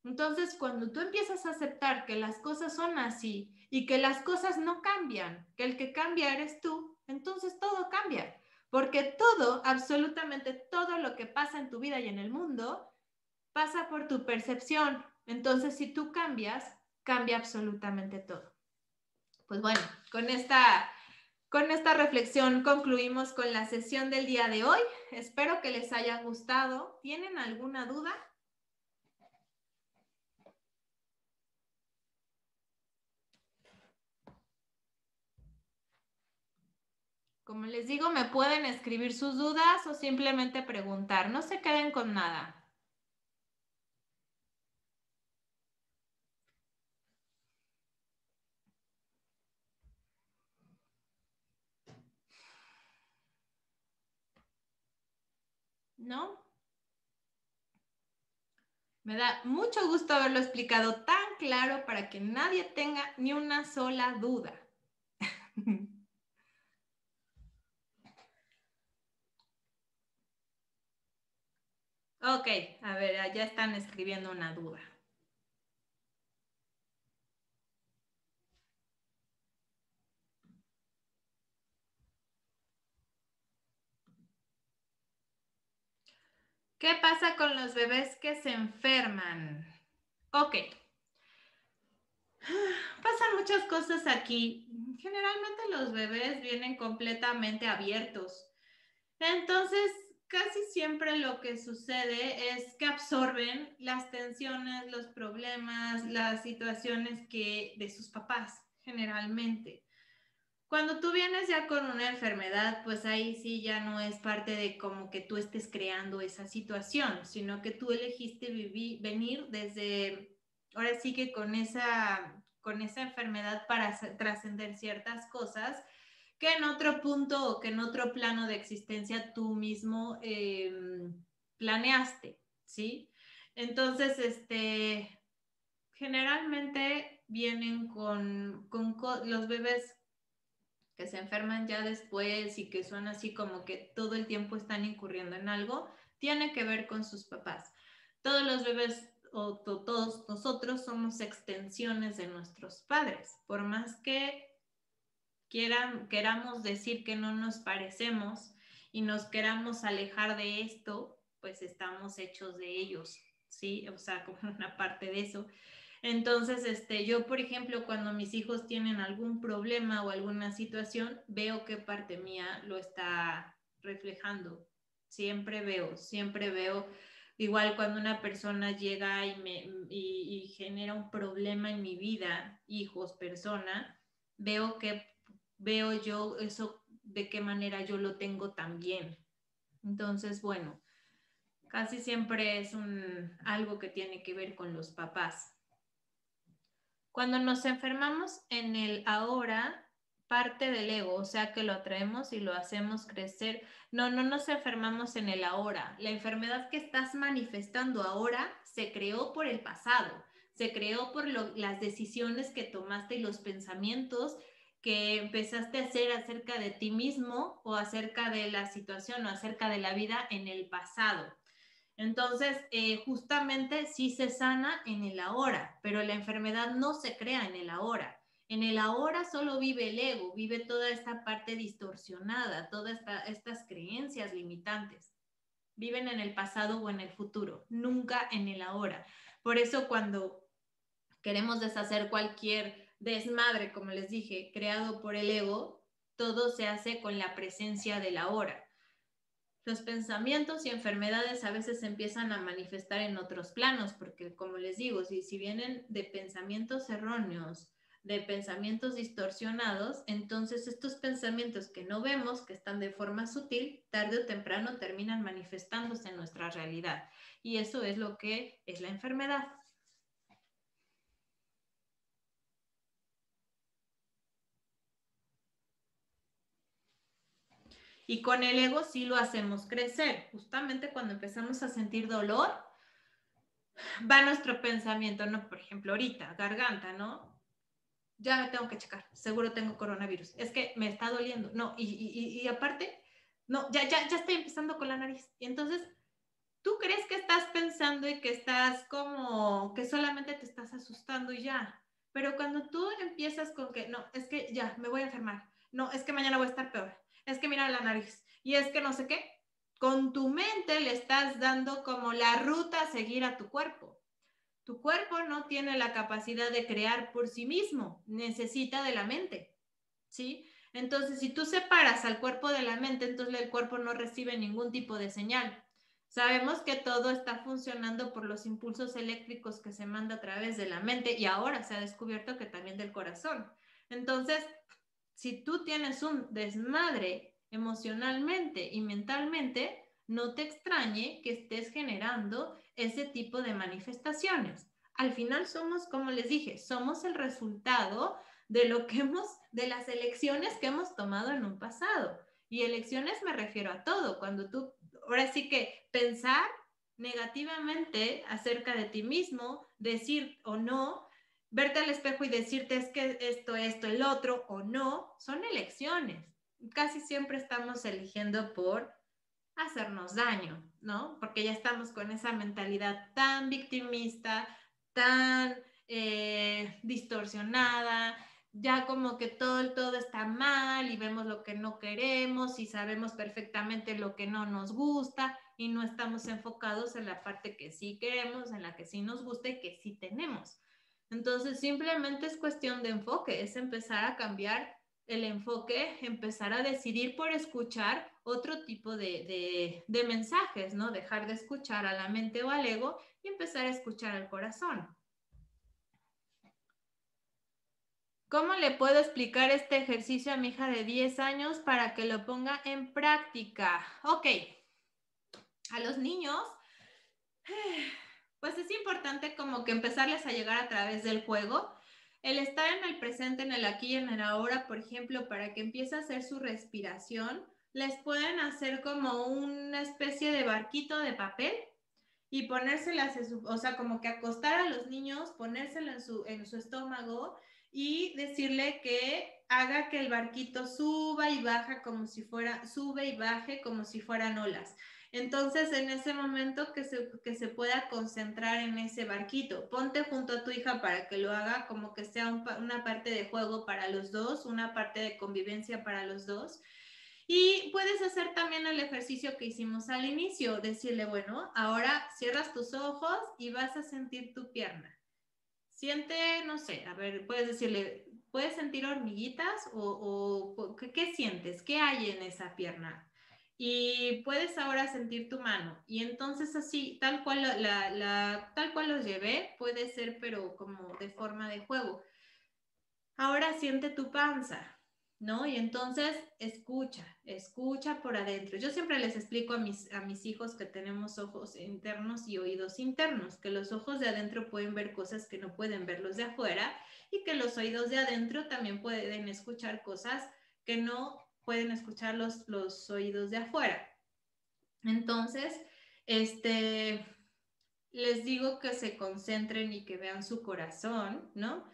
Speaker 1: Entonces, cuando tú empiezas a aceptar que las cosas son así y que las cosas no cambian, que el que cambia eres tú, entonces todo cambia. Porque todo, absolutamente todo lo que pasa en tu vida y en el mundo, pasa por tu percepción. Entonces, si tú cambias, cambia absolutamente todo. Pues bueno, con esta reflexión concluimos con la sesión del día de hoy. Espero que les haya gustado. ¿Tienen alguna duda? Como les digo, me pueden escribir sus dudas o simplemente preguntar. No se queden con nada. ¿No? Me da mucho gusto haberlo explicado tan claro para que nadie tenga ni una sola duda. Ok, a ver, ya están escribiendo una duda. ¿Qué pasa con los bebés que se enferman? Ok. Pasan muchas cosas aquí. Generalmente los bebés vienen completamente abiertos. Entonces, casi siempre lo que sucede es que absorben las tensiones, los problemas, las situaciones de sus papás, generalmente. Cuando tú vienes ya con una enfermedad, pues ahí sí ya no es parte de como que tú estés creando esa situación, sino que tú elegiste venir desde, ahora sí que con esa enfermedad para trascender ciertas cosas que en otro punto o que en otro plano de existencia tú mismo planeaste, ¿sí? Entonces, generalmente vienen con los bebés que se enferman ya después y que son así como que todo el tiempo están incurriendo en algo, tiene que ver con sus papás. Todos los bebés o todos nosotros somos extensiones de nuestros padres, por más que queramos decir que no nos parecemos y nos queramos alejar de esto, pues estamos hechos de ellos, ¿sí? O sea, como una parte de eso. Entonces, yo, por ejemplo, cuando mis hijos tienen algún problema o alguna situación, veo qué parte mía lo está reflejando. Siempre veo. Igual cuando una persona llega y genera un problema en mi vida, hijos, persona, veo yo eso, de qué manera yo lo tengo también. Entonces, bueno, casi siempre es algo que tiene que ver con los papás. Cuando nos enfermamos en el ahora, parte del ego, o sea que lo atraemos y lo hacemos crecer. No nos enfermamos en el ahora. La enfermedad que estás manifestando ahora se creó por el pasado, se creó por las decisiones que tomaste y los pensamientos que empezaste a hacer acerca de ti mismo o acerca de la situación o acerca de la vida en el pasado. Entonces, justamente sí se sana en el ahora, pero la enfermedad no se crea en el ahora. En el ahora solo vive el ego, vive toda esta parte distorsionada, todas estas creencias limitantes. Viven en el pasado o en el futuro, nunca en el ahora. Por eso cuando queremos deshacer cualquier desmadre, como les dije, creado por el ego, todo se hace con la presencia del ahora. Los pensamientos y enfermedades a veces se empiezan a manifestar en otros planos, porque como les digo, si vienen de pensamientos erróneos, de pensamientos distorsionados, entonces estos pensamientos que no vemos, que están de forma sutil, tarde o temprano terminan manifestándose en nuestra realidad. Y eso es lo que es la enfermedad. Y con el ego sí lo hacemos crecer. Justamente cuando empezamos a sentir dolor, va nuestro pensamiento, ¿no? Por ejemplo, ahorita, garganta, ¿no? ya me tengo que checar, seguro tengo coronavirus, es que me está doliendo, no, y aparte, no, ya estoy empezando con la nariz. Y entonces, tú crees que estás pensando y que estás como, que solamente te estás asustando y ya. Pero cuando tú empiezas con que, no, es que ya, me voy a enfermar, no, es que mañana voy a estar peor, es que mira la nariz, y es que no sé qué, con tu mente le estás dando como la ruta a seguir a tu cuerpo. Tu cuerpo no tiene la capacidad de crear por sí mismo, necesita de la mente, ¿sí? Entonces, si tú separas al cuerpo de la mente, entonces el cuerpo no recibe ningún tipo de señal. Sabemos que todo está funcionando por los impulsos eléctricos que se manda a través de la mente y ahora se ha descubierto que también del corazón. Entonces, si tú tienes un desmadre emocionalmente y mentalmente, no te extrañe que estés generando ese tipo de manifestaciones. Al final somos, como les dije, somos el resultado de lo que de las elecciones que hemos tomado en un pasado. Y elecciones me refiero a todo. Cuando tú, ahora sí que pensar negativamente acerca de ti mismo, decir o no, verte al espejo y decirte es que esto, el otro o no, son elecciones. Casi siempre estamos eligiendo por hacernos daño, ¿no? Porque ya estamos con esa mentalidad tan victimista, tan distorsionada, ya como que todo está mal y vemos lo que no queremos y sabemos perfectamente lo que no nos gusta y no estamos enfocados en la parte que sí queremos, en la que sí nos gusta y que sí tenemos. Entonces, simplemente es cuestión de enfoque, es empezar a cambiar el enfoque, empezar a decidir por escuchar otro tipo de mensajes, ¿no? Dejar de escuchar a la mente o al ego y empezar a escuchar al corazón. ¿Cómo le puedo explicar este ejercicio a mi hija de 10 años para que lo ponga en práctica? Ok, a los niños, pues es importante como que empezarles a llegar a través del juego, el estar en el presente, en el aquí y en el ahora, por ejemplo, para que empiece a hacer su respiración, les pueden hacer como una especie de barquito de papel y ponérselas, o sea, como que acostar a los niños, ponérselo en su estómago y decirle que haga que el barquito suba y baja como si fuera, sube y baje como si fueran olas. Entonces, en ese momento que se pueda concentrar en ese barquito, ponte junto a tu hija para que lo haga como que sea una parte de juego para los dos, una parte de convivencia para los dos. Y puedes hacer también el ejercicio que hicimos al inicio, decirle, bueno, ahora cierras tus ojos y vas a sentir tu pierna. Siente, no sé, a ver, puedes decirle, ¿puedes sentir hormiguitas o qué sientes? ¿Qué hay en esa pierna? Y puedes ahora sentir tu mano. Y entonces así, tal cual, tal cual los llevé, puede ser, pero como de forma de juego. Ahora siente tu panza, ¿no? Y entonces escucha por adentro. Yo siempre les explico a mis hijos que tenemos ojos internos y oídos internos, que los ojos de adentro pueden ver cosas que no pueden ver los de afuera y que los oídos de adentro también pueden escuchar cosas que no pueden escuchar los oídos de afuera. Entonces, les digo que se concentren y que vean su corazón, ¿no?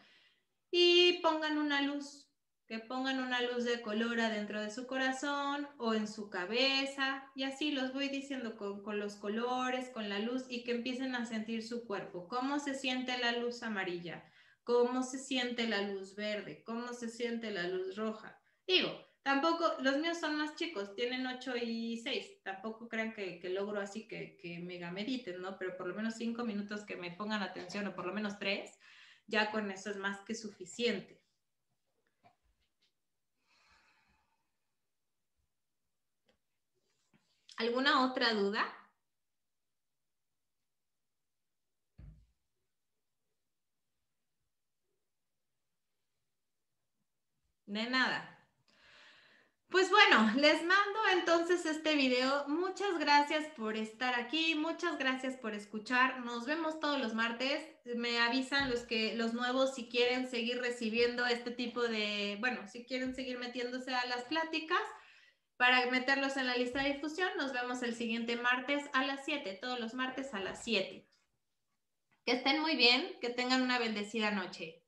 Speaker 1: Y pongan una luz, que pongan una luz de color adentro de su corazón o en su cabeza, y así los voy diciendo con los colores, con la luz, y que empiecen a sentir su cuerpo. ¿Cómo se siente la luz amarilla? ¿Cómo se siente la luz verde? ¿Cómo se siente la luz roja? Digo, tampoco, los míos son más chicos, tienen 8 y 6, tampoco crean que logro así que mega mediten, ¿no? Pero por lo menos 5 minutos que me pongan atención, o por lo menos 3, ya con eso es más que suficiente. ¿Alguna otra duda? De nada. Pues bueno, les mando entonces este video. Muchas gracias por estar aquí, muchas gracias por escuchar. Nos vemos todos los martes. Me avisan los nuevos si quieren seguir recibiendo este tipo de, bueno, si quieren seguir metiéndose a las pláticas para meterlos en la lista de difusión. Nos vemos el siguiente martes a las 7, todos los martes a las 7. Que estén muy bien, que tengan una bendecida noche.